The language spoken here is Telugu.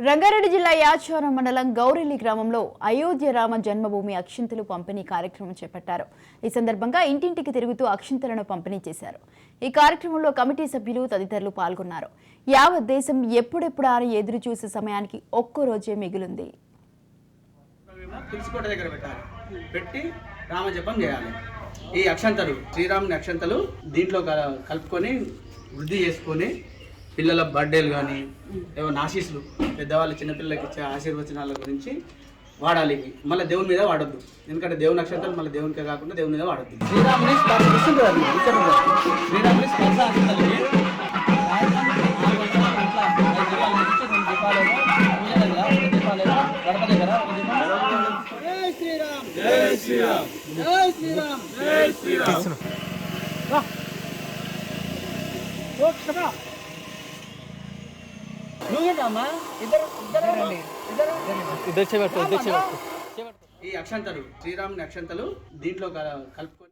రంగారెడ్డి జిల్లా యాచారం మండలం గౌరెల్లి గ్రామంలో అయోధ్య రామ జన్మభూమి అక్షింతలు పంపిణీ కార్యక్రమం చేపట్టారు. ఈ సందర్భంగా ఇంటింటికి తిరుగుతూ అక్షింతలను పంపిణీ చేశారు. ఈ కార్యక్రమంలో కమిటీ సభ్యులు తదితరులు పాల్గొన్నారు. యావత్ దేశం ఎప్పుడెప్పుడా అని ఎదురు చూసే సమయానికి ఒక్క రోజే మిగిలింది. ఈ అక్షంతలు శ్రీరాముని అక్షంతలు దీంట్లో కలుపుకొని వృద్ధి చేసుకొని పిల్లల బర్త్డేలు కానీ ఏమైనా ఆశీస్సులు పెద్దవాళ్ళు చిన్నపిల్లలకి ఇచ్చే ఆశీర్వచనాల గురించి వాడాలి. మళ్ళీ దేవుని మీద వాడద్దు, ఎందుకంటే దేవుని అక్షంతలు మళ్ళీ దేవునికే కాకుండా దేవుని మీద వాడద్దు. శ్రీరాముని ఈ అక్షంతలు శ్రీరాముని అక్షంతలు దీంట్లో కలుపుకొని